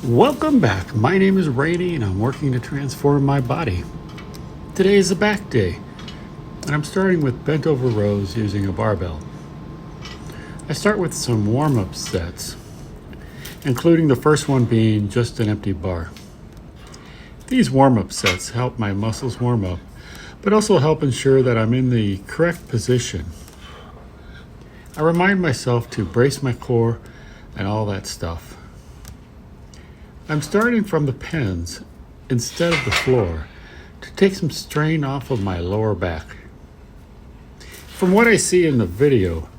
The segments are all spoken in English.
Welcome back. My name is Rainey and I'm working to transform my body. Today is a back day and I'm starting with bent over rows using a barbell. I start with some warm-up sets, including the first one being just an empty bar. These warm-up sets help my muscles warm up, but also help ensure that I'm in the correct position. I remind myself to brace my core and all that stuff. I'm starting from the pins instead of the floor to take some strain off of my lower back. From what I see in the video,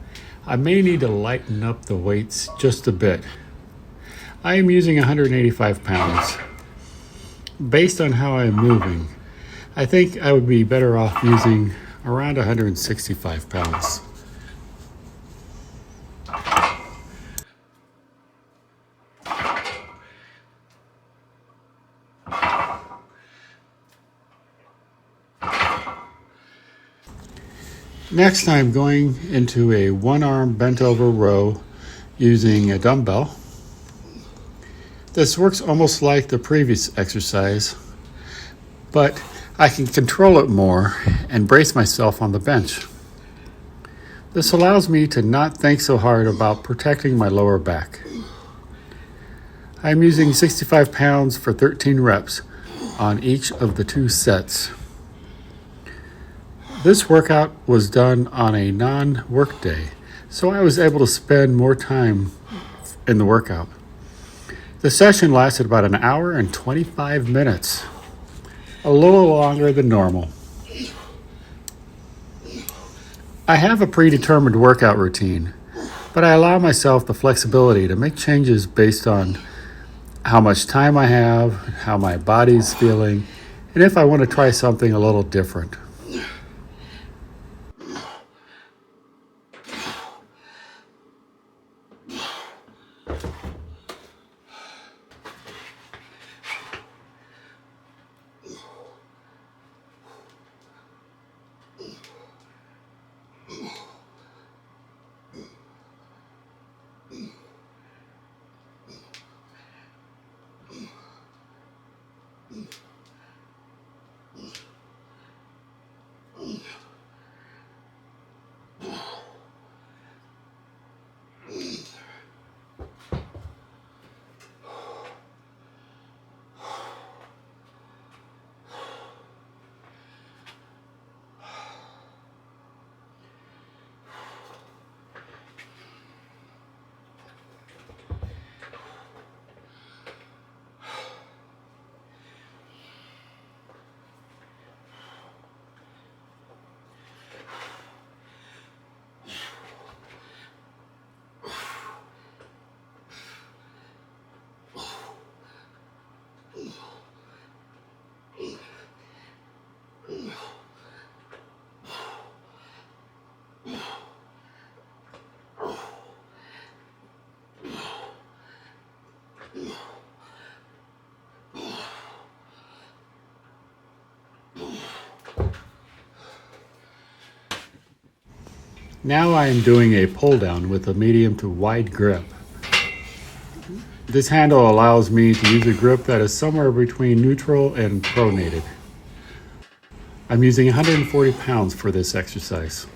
I may need to lighten up the weights just a bit. I am using 185 pounds. Based on how I'm moving, I think I would be better off using around 165 pounds. Next, I'm going into a one-arm bent over row using a dumbbell. This works almost like the previous exercise, but I can control it more and brace myself on the bench. This allows me to not think so hard about protecting my lower back. I'm using 65 pounds for 13 reps on each of the 2 sets. This workout was done on a non-work day, so I was able to spend more time in the workout. The session lasted about an hour and 25 minutes, a little longer than normal. I have a predetermined workout routine, but I allow myself the flexibility to make changes based on how much time I have, how my body's feeling, and if I want to try something a little different. Now I am doing a pull down with a medium to wide grip. This handle allows me to use a grip that is somewhere between neutral and pronated. I'm using 140 pounds for this exercise.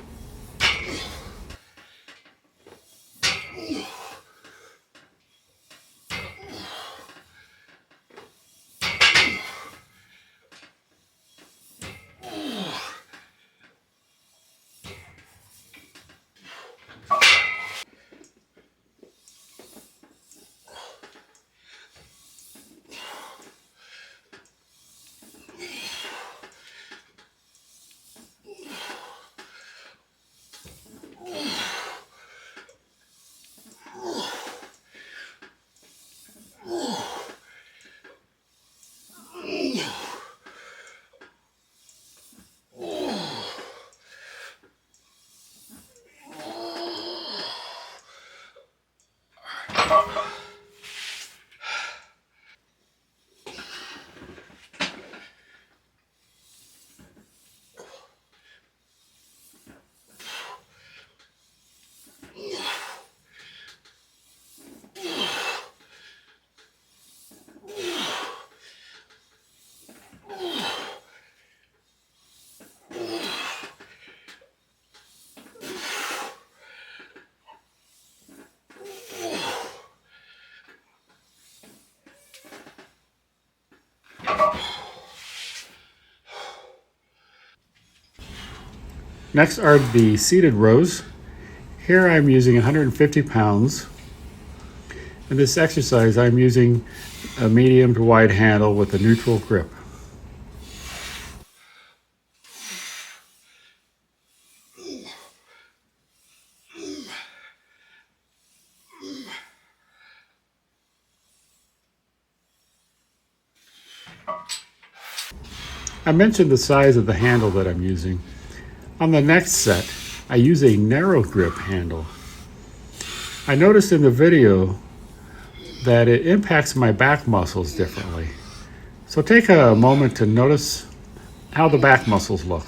Next are the seated rows. Here I'm using 150 pounds. In this exercise, I'm using a medium to wide handle with a neutral grip. I mentioned the size of the handle that I'm using. On the next set, I use a narrow grip handle. I noticed in the video that it impacts my back muscles differently. So take a moment to notice how the back muscles look.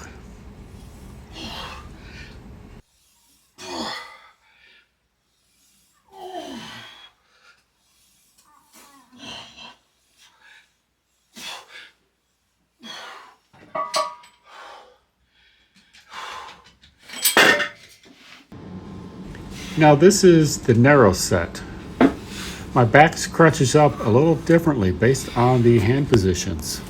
Now this is the narrow set. My back crunches up a little differently based on the hand positions.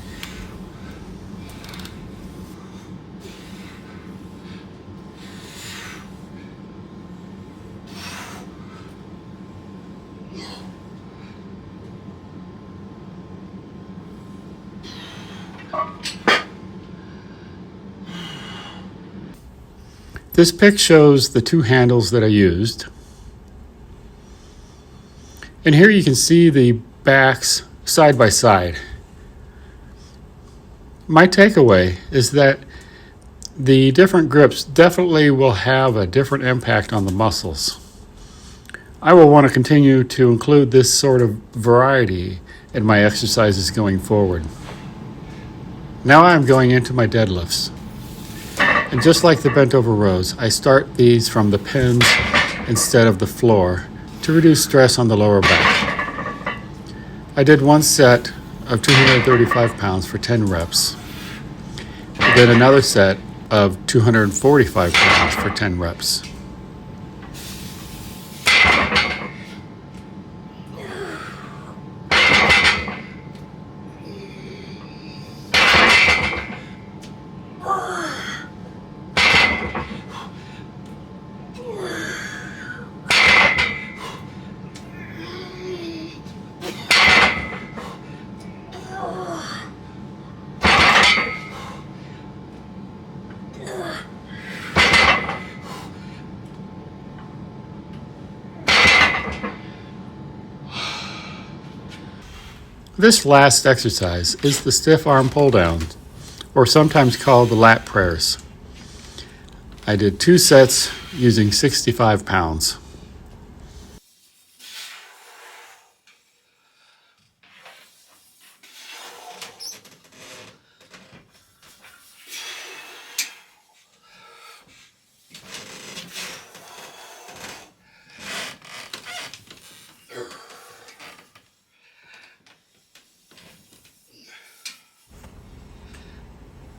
This pic shows the two handles that I used. And here you can see the backs side by side. My takeaway is that the different grips definitely will have a different impact on the muscles. I will want to continue to include this sort of variety in my exercises going forward. Now I'm going into my deadlifts. And just like the bent over rows, I start these from the pins instead of the floor to reduce stress on the lower back. I did one set of 235 pounds for 10 reps, then another set of 245 pounds for 10 reps. This last exercise is the stiff arm pull down, or sometimes called the lat prayers. I did 2 sets using 65 pounds.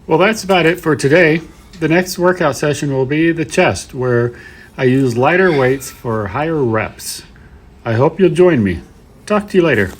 Well, that's about it for today. The next workout session will be the chest, where I use lighter weights for higher reps. I hope you'll join me. Talk to you later.